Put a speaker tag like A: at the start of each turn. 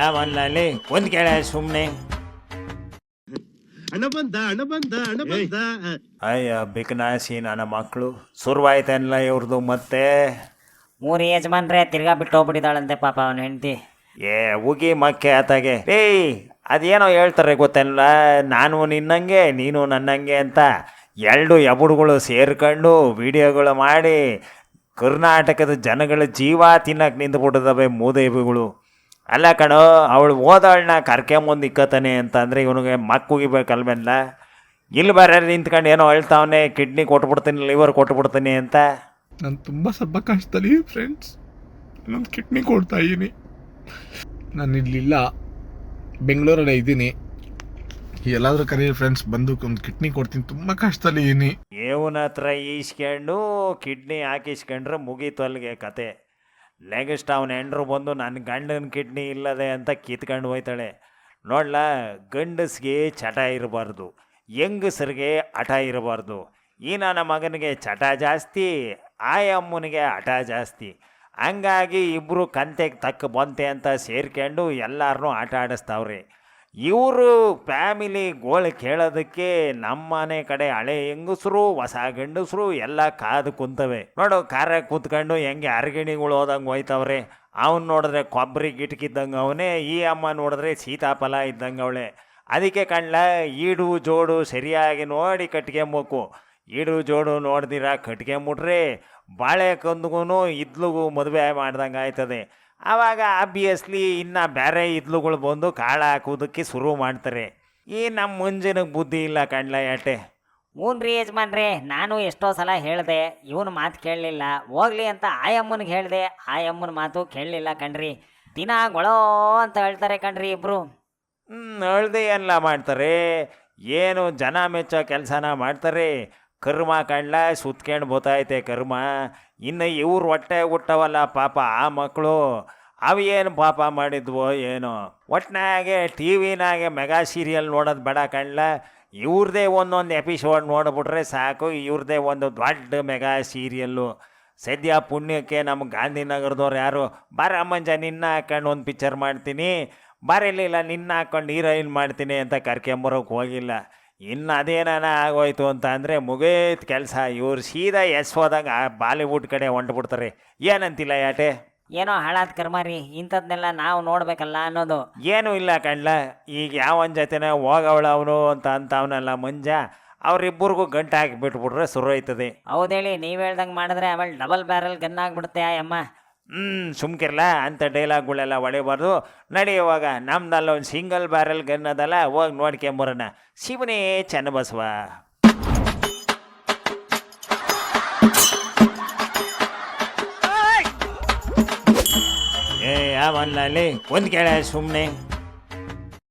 A: ಯಾವಲ್ಲಿ ಒಂದ್ ಕೇಳ ಸುಮ್ನೆ
B: ಹಣ ಬಂದ.
A: ಅಯ್ಯ ಬಿಕನಾಸಿ ನನ್ನ ಮಕ್ಕಳು ಶುರುವಾಯ್ತಲ್ಲ ಇವ್ರದ್ದು ಮತ್ತೆ.
C: 3 ಯಜಮಾನ್ರೆ ತಿರ್ಗಾ ಬಿಟ್ಟು ಹೋಗ್ಬಿಟ್ಟಿದ್ದಾಳಂತೆ ಪಾಪ ಅವನ ಹೆಂಡತಿ.
A: ಉಗಿ ಮಕ್ಕೆ ಆತಾಗೆ ಅದೇನೋ ಹೇಳ್ತಾರೆ ಗೊತ್ತಲ್ಲ, ನಾನು ನಿನ್ನಂಗೆ ನೀನು ನನ್ನಂಗೆ ಅಂತ ಎರಡು ಎಬುಡುಗಳು ಸೇರ್ಕೊಂಡು ವಿಡಿಯೋಗಳು ಮಾಡಿ ಕರ್ನಾಟಕದ ಜನಗಳ ಜೀವ ತಿನ್ನಕ್ಕೆ ನಿಂತುಬಿಟ್ಟಿದ್ದಾವೆ ಮೂದೇವಿಗಳು. ಅಲ್ಲ ಕಣೋ, ಅವಳು ಓದೋಳನ್ನ ಕರ್ಕೊಂಬಂದು ಇಕ್ಕತಾನೆ ಅಂತಂದರೆ ಇವನಿಗೆ ಮಕ್ಕುಗಿಬೇಕಲ್ವೆಲ್ಲ. ಇಲ್ಲಿ ಬರ ನಿಂತ್ಕೊಂಡು ಏನೋ ಹೇಳ್ತಾವನೆ, ಕಿಡ್ನಿ ಕೊಟ್ಬಿಡ್ತೀನಿ, ಲಿವರ್ ಕೊಟ್ಬಿಡ್ತೀನಿ ಅಂತ.
B: ನಾನು ತುಂಬ ಸ್ವಲ್ಪ ಕಷ್ಟದಲ್ಲಿ ಫ್ರೆಂಡ್ಸ್, ನಾನು ಕಿಡ್ನಿ ಕೊಡ್ತಾ ಇದ್ದೀನಿ. ನಾನು ಇಲ್ಲಿಲ್ಲ, ಬೆಂಗಳೂರಲ್ಲೇ ಇದ್ದೀನಿ. ಎಲ್ಲಾದರೂ ಕರೀರಿ ಫ್ರೆಂಡ್ಸ್, ಬಂದು ಒಂದು ಕಿಡ್ನಿ ಕೊಡ್ತೀನಿ. ತುಂಬ ಕಷ್ಟದಲ್ಲಿ ಇದ್ದೀನಿ.
A: ಇವನ ಹತ್ರ ಈಸ್ಕೊಂಡು ಕಿಡ್ನಿ ಹಾಕಿಸ್ಕೊಂಡ್ರೆ ಮುಗೀತು ಅಲ್ಲಿಗೆ ಕತೆ. ನೆಕ್ಸ್ಟ್ ಅವನ ಹೆಂಡ್ರು ಬಂದು ನನ್ನ ಗಂಡನ ಕಿಡ್ನಿ ಇಲ್ಲದೆ ಅಂತ ಕಿತ್ಕೊಂಡು ಹೋಯ್ತಾಳೆ. ನೋಡ್ಲ, ಗಂಡಸ್ಗೆ ಚಟ ಇರಬಾರ್ದು, ಹೆಂಗಸರಿಗೆ ಹಠ ಇರಬಾರ್ದು. ಈ ನನ್ನ ಮಗನಿಗೆ ಚಟ ಜಾಸ್ತಿ, ಆ ಅಮ್ಮನಿಗೆ ಹಠ ಜಾಸ್ತಿ. ಹಂಗಾಗಿ ಇಬ್ಬರು ಕಂತೆಗೆ ತಕ್ಕ ಬಂತೆ ಅಂತ ಸೇರ್ಕೊಂಡು ಎಲ್ಲರನ್ನೂ ಆಟ ಆಡಿಸ್ತಾವ್ರಿ. ಇವರು ಫ್ಯಾಮಿಲಿ ಗೋಳು ಕೇಳೋದಕ್ಕೆ ನಮ್ಮನೆ ಕಡೆ ಹಳೆ ಹೆಂಗಸರು ಹೊಸ ಗಂಡಸರು ಎಲ್ಲ ಕಾದು ಕುಂತವೆ. ನೋಡು, ಕಾರ ಕೂತ್ಕೊಂಡು ಹೆಂಗೆ ಅರಗಿಣಿಗಳು ಹೋದಂಗೆ ಹೋಯ್ತವ್ರೆ. ಅವನು ನೋಡಿದ್ರೆ ಕೊಬ್ಬರಿ ಗಿಟ್ಕಿದ್ದಂಗೆ ಅವನೇ, ಈ ಅಮ್ಮ ನೋಡಿದ್ರೆ ಸೀತಾಫಲ ಇದ್ದಂಗೆ ಅವಳೆ. ಅದಕ್ಕೆ ಕಣ್ಲ, ಈಡು ಜೋಡು ಸರಿಯಾಗಿ ನೋಡಿ ಕಟ್ಕೊಂಬೇಕು. ಈಡು ಜೋಡು ನೋಡ್ದಿರ ಕಟ್ಕೊಂಬಿಟ್ರೆ ಬಾಳೆ ಕಂದ್ಗೂ ಇದ್ಲಿಗೂ ಮದುವೆ ಮಾಡ್ದಂಗೆ ಆಯ್ತದೆ. ಆವಾಗ ಆಬ್ವಿಯಸ್ಲಿ ಇನ್ನು ಬೇರೆ ಇದ್ಲುಗಳು ಬಂದು ಕಾಳು ಹಾಕೋದಕ್ಕೆ ಶುರು ಮಾಡ್ತಾರೆ. ಈ ನಮ್ಮ ಮುಂಜಾನೆಗೆ ಬುದ್ಧಿ ಇಲ್ಲ ಕಣ್ಲ ಯಾಟೆ.
C: 3 ಯಜಮಾನ್ರೆ, ನಾನು ಎಷ್ಟೋ ಸಲ ಹೇಳಿದೆ, ಇವನು ಮಾತು ಕೇಳಲಿಲ್ಲ. ಹೋಗ್ಲಿ ಅಂತ ಆಯಮ್ಮನಿಗೆ ಹೇಳಿದೆ, ಆಯಮ್ಮನ ಮಾತು ಕೇಳಲಿಲ್ಲ ಕಣ್ರಿ. ದಿನ ಗೊಳೋ ಅಂತ ಹೇಳ್ತಾರೆ ಕಣ್ರಿ ಇಬ್ಬರು.
A: ಅಳ್ದೆ ಎಲ್ಲ ಮಾಡ್ತಾರೆ, ಏನು ಜನ ಮೆಚ್ಚೋ ಕೆಲಸನ ಮಾಡ್ತಾರೆ. ಕರ್ಮ ಕಣ್ಲ ಸುತ್ಕೊಂಡು ಬೋತೈತೆ ಕರ್ಮ. ಇನ್ನು ಇವ್ರು ಹೊಟ್ಟೆ ಹುಟ್ಟವಲ್ಲ ಪಾಪ ಆ ಮಕ್ಕಳು, ಅವು ಏನು ಪಾಪ ಮಾಡಿದ್ವೋ ಏನೋ. ಒಟ್ಟಿನಾಗೆ ಟಿ ವಿನಾಗೆ ಮೆಗಾ ಸೀರಿಯಲ್ ನೋಡೋದು ಬೇಡ ಕಣ್ಲ, ಇವ್ರದ್ದೇ ಒಂದೊಂದು ಎಪಿಸೋಡ್ ನೋಡಿಬಿಟ್ರೆ ಸಾಕು. ಇವ್ರದ್ದೇ ಒಂದು ದೊಡ್ಡ ಮೆಗಾ ಸೀರಿಯಲ್ಲು. ಸದ್ಯ ಪುಣ್ಯಕ್ಕೆ ನಮ್ಮ ಗಾಂಧಿನಗರದವ್ರು ಯಾರು ಬಾರ ಮಂಜ ನಿನ್ನ ಹಾಕೊಂಡು ಒಂದು ಪಿಕ್ಚರ್ ಮಾಡ್ತೀನಿ, ಬರಲಿಲ್ಲ ನಿನ್ನ ಹಾಕ್ಕೊಂಡು ಹೀರೋಯಿನ್ ಮಾಡ್ತೀನಿ ಅಂತ ಕರ್ಕೊಂಬರೋಕೆ ಹೋಗಿಲ್ಲ. ಇನ್ನು ಅದೇನಾನ ಆಗೋಯ್ತು ಅಂತ ಅಂದರೆ ಮುಗೀತು ಕೆಲಸ. ಇವ್ರು ಸೀದಾ ಹೋದಾಗ ಬಾಲಿವುಡ್ ಕಡೆ ಹೊಂಟ್ಬಿಡ್ತಾರೆ. ಏನಂತಿಲ್ಲ ಯಾಟೆ?
C: ಏನೋ ಹಾಳಾದ ಕರ್ಮ ರೀ, ಇಂಥದ್ನೆಲ್ಲ ನಾವು ನೋಡಬೇಕಲ್ಲ ಅನ್ನೋದು.
A: ಏನೂ ಇಲ್ಲ ಕಣ್ಲ, ಈಗ ಯಾವನ ಜೊತೆನೇ ಹೋಗವಳ ಅವನು ಅಂತ ಅವನಲ್ಲ ಮಂಜ, ಅವರಿಬ್ಬರಿಗೂ ಗಂಟು ಹಾಕಿ ಬಿಟ್ಬಿಟ್ರೆ ಶುರು ಆಯ್ತದೆ.
C: ಹೌದೇಳಿ, ನೀವು ಹೇಳ್ದಂಗೆ ಮಾಡಿದ್ರೆ ಆಮೇಲೆ ಡಬಲ್ ಬ್ಯಾರಲ್ ಗನ್ ಆಗಿಬಿಡುತ್ತೆ ಅಮ್ಮ.
A: ಸುಮ್ಕಿರ್ಲ, ಅಂಥ ಡೈಲಾಗ್ಗಳೆಲ್ಲ ಹೊಡಿಬಾರ್ದು. ನಡಿ ಇವಾಗ ನಮ್ದಲ್ಲ ಒಂದು ಸಿಂಗಲ್ ಬ್ಯಾರಲ್ ಗನ್ ಅದಲ್ಲ, ಹೋಗಿ ನೋಡ್ಕೊಂಬರೋಣ. ಶಿವನೇ ಚನ್ನಬಸವ. ಯಾವಲ್ಲಿ ಒಂದು ಕೇಳ ಸುಮ್ಮನೆ